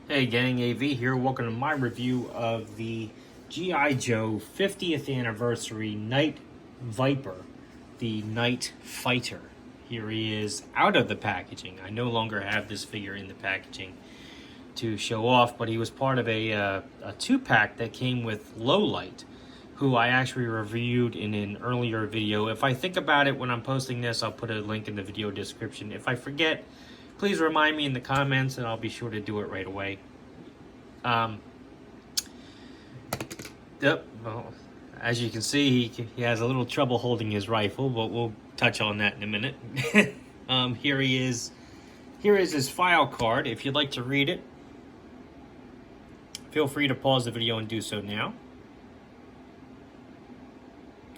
Hey gang, AV here. Welcome to my review of the G.I. Joe 50th Anniversary Night Viper, the Night Fighter. Here he is out of the packaging. I no longer have this figure in the packaging to show off, but he was part of a two-pack that came with Lowlight, who I actually reviewed in an earlier video. If I think about it when I'm posting this, I'll put a link in the video description. If I forget, please remind me in the comments, and I'll be sure to do it right away. Well, as you can see, he has a little trouble holding his rifle, but we'll touch on that in a minute. Here he is. Here is his file card. If you'd like to read it, feel free to pause the video and do so now.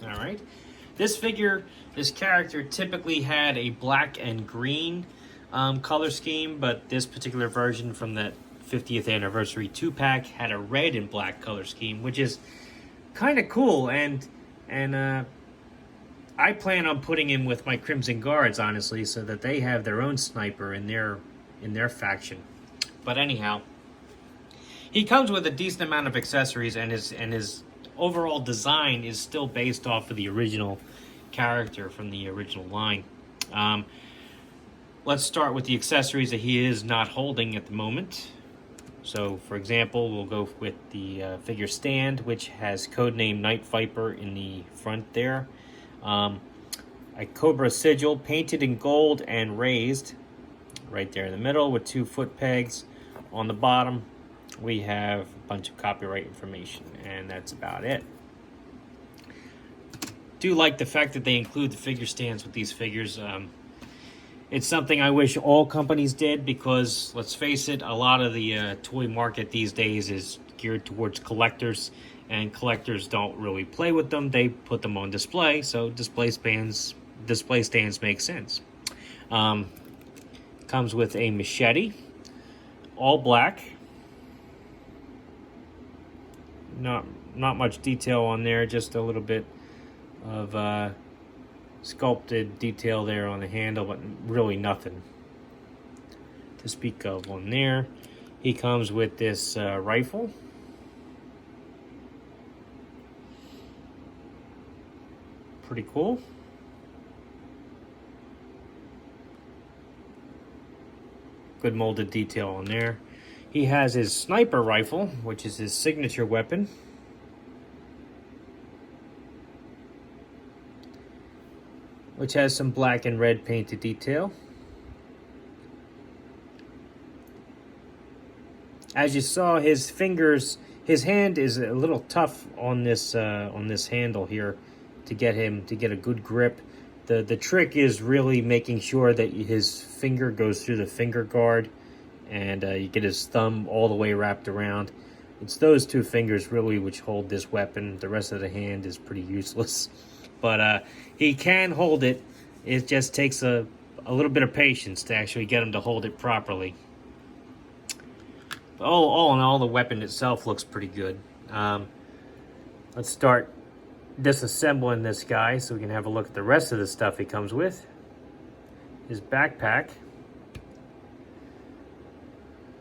All right. This figure, this character typically had a black and green color scheme, but this particular version from that 50th Anniversary 2-pack had a red and black color scheme, which is kind of cool, and I plan on putting him with my Crimson Guards, honestly, so that they have their own sniper in their faction. But anyhow, he comes with a decent amount of accessories, and his overall design is still based off of the original character from the original line. Let's start with the accessories that he is not holding at the moment. So, for example, we'll go with the figure stand, which has codename Night Viper in the front there. A Cobra sigil painted in gold and raised right there in the middle with 2 foot pegs. On the bottom, we have a bunch of copyright information, and that's about it. Do like the fact that they include the figure stands with these figures. It's something I wish all companies did, because, let's face it, a lot of the toy market these days is geared towards collectors, and collectors don't really play with them. They put them on display, so display stands make sense. Comes with a machete, all black. Not much detail on there, just a little bit of sculpted detail there on the handle, but really nothing to speak of on there. He comes with this rifle. Pretty cool. Good molded detail on there. He has his sniper rifle, which is his signature weapon. Which has some black and red painted detail. As you saw, his hand is a little tough on this handle here to get a good grip. The trick is really making sure that his finger goes through the finger guard, and you get his thumb all the way wrapped around. It's those 2 fingers really which hold this weapon. The rest of the hand is pretty useless. But he can hold it. It just takes a little bit of patience to actually get him to hold it properly. But all in all, the weapon itself looks pretty good. Let's start disassembling this guy so we can have a look at the rest of the stuff he comes with. His backpack,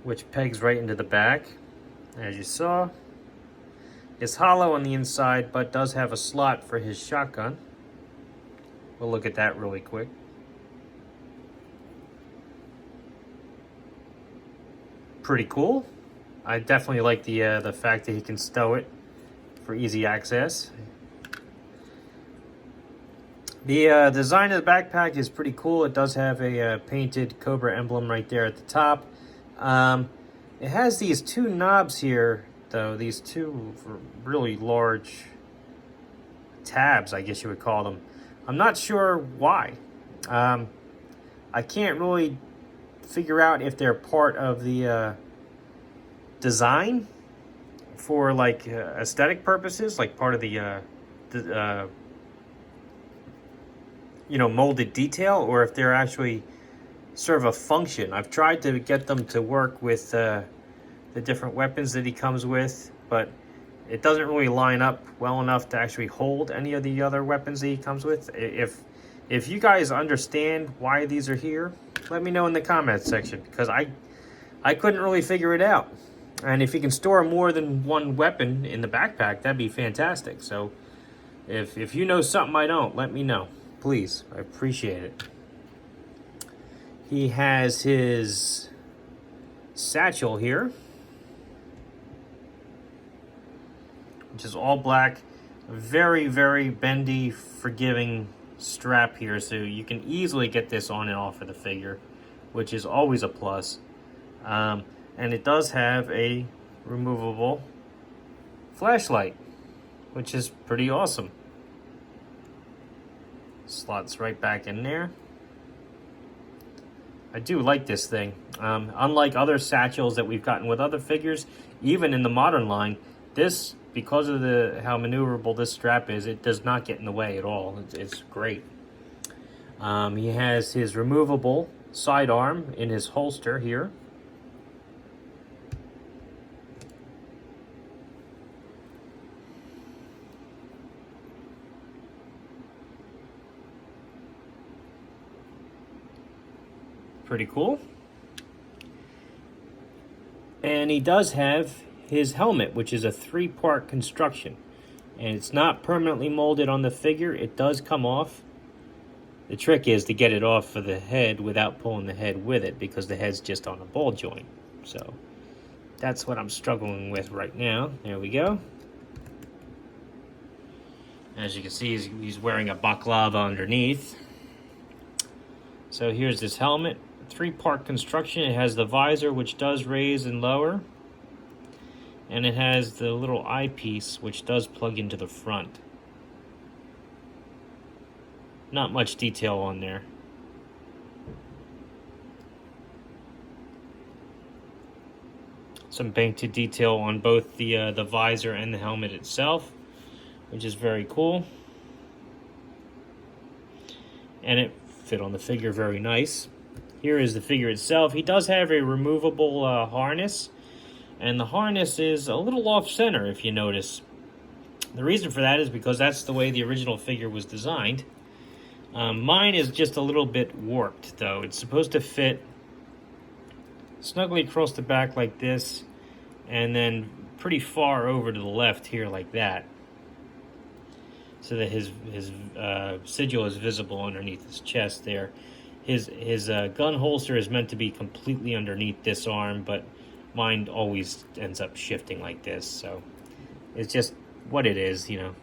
which pegs right into the back, as you saw. It's hollow on the inside, but does have a slot for his shotgun. We'll look at that really quick. Pretty cool. I definitely like the fact that he can stow it for easy access. The design of the backpack is pretty cool. It does have a painted Cobra emblem right there at the top. It has these 2 knobs here, though, these 2 really large tabs, I guess you would call them. I'm not sure why. I can't really figure out if they're part of the design for like aesthetic purposes, like part of the molded detail, or if they're actually serve a function. I've tried to get them to work with the different weapons that he comes with, but it doesn't really line up well enough to actually hold any of the other weapons that he comes with. If you guys understand why these are here, let me know in the comments section, because I couldn't really figure it out. And if you can store more than one weapon in the backpack, that'd be fantastic. So if you know something I don't, let me know. Please, I appreciate it. He has his satchel here, which is all black. Very, very bendy, forgiving strap here, so you can easily get this on and off of the figure, which is always a plus. And it does have a removable flashlight, which is pretty awesome. Slots right back in there. I do like this thing. Unlike other satchels that we've gotten with other figures, even in the modern line, this, because of how maneuverable this strap is, it does not get in the way at all. It's great. He has his removable sidearm in his holster here. Pretty cool. And he does have his helmet, which is a 3-part construction. And it's not permanently molded on the figure. It does come off. The trick is to get it off for the head without pulling the head with it, because the head's just on a ball joint. So that's what I'm struggling with right now. There we go. As you can see, he's wearing a baklava underneath. So here's this helmet. 3-part construction. It has the visor, which does raise and lower. And it has the little eyepiece, which does plug into the front. Not much detail on there. Some painted detail on both the visor and the helmet itself, which is very cool. And it fit on the figure very nice. Here is the figure itself. He does have a removable harness, and the harness is a little off-center, if you notice. The reason for that is because that's the way the original figure was designed. Mine is just a little bit warped, though. It's supposed to fit snugly across the back like this, and then pretty far over to the left here like that, so that his sigil is visible underneath his chest there. His gun holster is meant to be completely underneath this arm, but mine always ends up shifting like this, so it's just what it is, you know.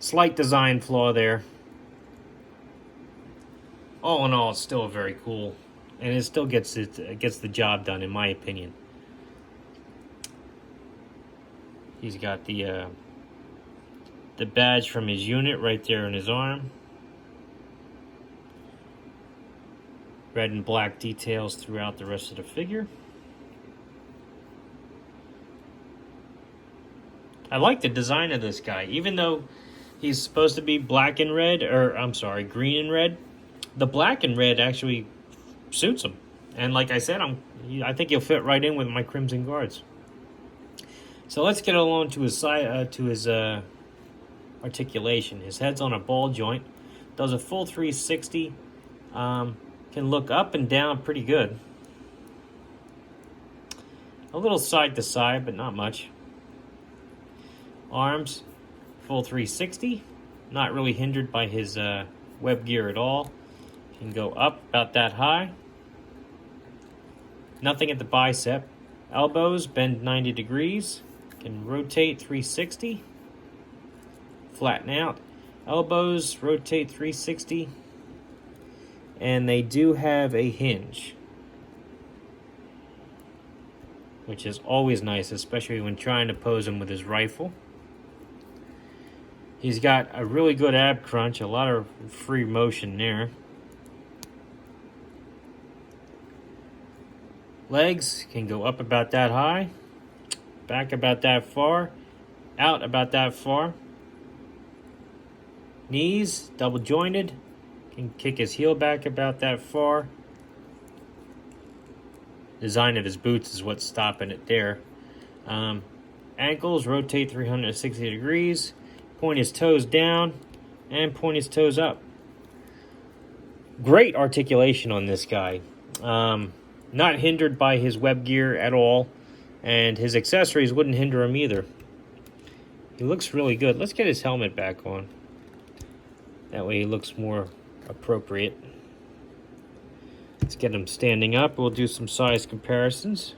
Slight design flaw there. All in all, it's still very cool, and it still gets the job done, in my opinion. He's got the badge from his unit right there in his arm. Red and black details throughout the rest of the figure. I like the design of this guy, even though he's supposed to be black and red, or I'm sorry, green and red. The black and red actually suits him, and like I said, I think he'll fit right in with my Crimson Guards. So let's get along to his articulation. His head's on a ball joint, does a full 360. Can look up and down pretty good. A little side to side, but not much. Arms, full 360. Not really hindered by his web gear at all. Can go up about that high. Nothing at the bicep. Elbows bend 90 degrees. Can rotate 360. Flatten out. Elbows rotate 360. And they do have a hinge, which is always nice, especially when trying to pose him with his rifle. He's got a really good ab crunch, a lot of free motion there. Legs can go up about that high, back about that far, out about that far. Knees, double jointed. Can kick his heel back about that far. Design of his boots is what's stopping it there. Ankles rotate 360 degrees. Point his toes down and point his toes up. Great articulation on this guy. Now not hindered by his web gear at all, and his accessories wouldn't hinder him either. He looks really good. Let's get his helmet back on. That way he looks more appropriate. Let's get him standing up. We'll do some size comparisons.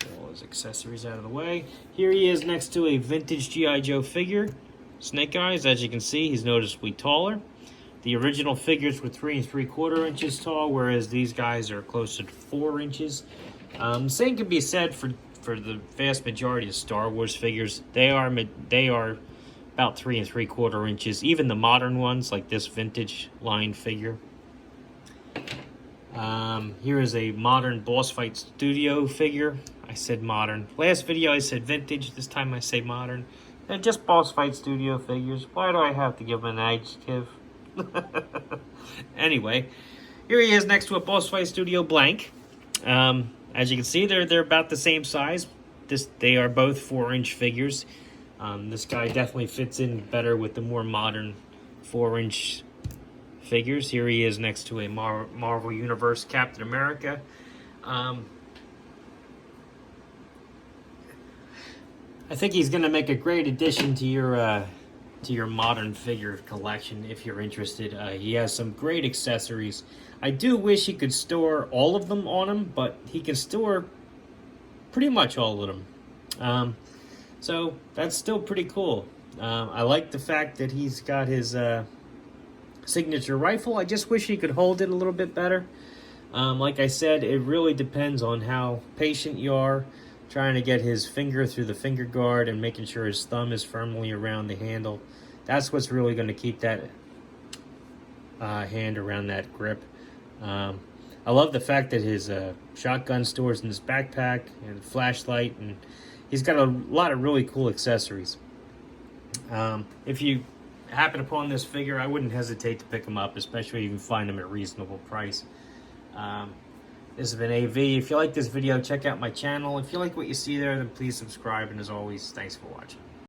Get all his accessories out of the way. Here he is next to a vintage G.I. Joe figure. Snake Eyes, as you can see, he's noticeably taller. The original figures were 3 3/4 inches tall, whereas these guys are closer to 4 inches. Same can be said for the vast majority of Star Wars figures. They are about 3 3/4 inches. Even the modern ones, like this vintage line figure. Here is a modern Boss Fight Studio figure. I said modern. Last video I said vintage. This time I say modern. They're just Boss Fight Studio figures. Why do I have to give them an adjective? Anyway, here he is next to a Boss Fight Studio blank. As you can see, they're about the same size. They are both 4-inch figures. This guy definitely fits in better with the more modern 4-inch figures. Here he is next to a Marvel Universe Captain America. I think he's going to make a great addition to your modern figure collection if you're interested. He has some great accessories. I do wish he could store all of them on him, but he can store pretty much all of them. So that's still pretty cool. I like the fact that he's got his signature rifle. I just wish he could hold it a little bit better. Like I said, it really depends on how patient you are, trying to get his finger through the finger guard and making sure his thumb is firmly around the handle. That's what's really going to keep that hand around that grip. I love the fact that his shotgun stores in his backpack and flashlight, and he's got a lot of really cool accessories. If you happen upon this figure, I wouldn't hesitate to pick him up, especially if you can find him at a reasonable price. This has been AV. If you like this video, check out my channel. If you like what you see there, then please subscribe. And as always, thanks for watching.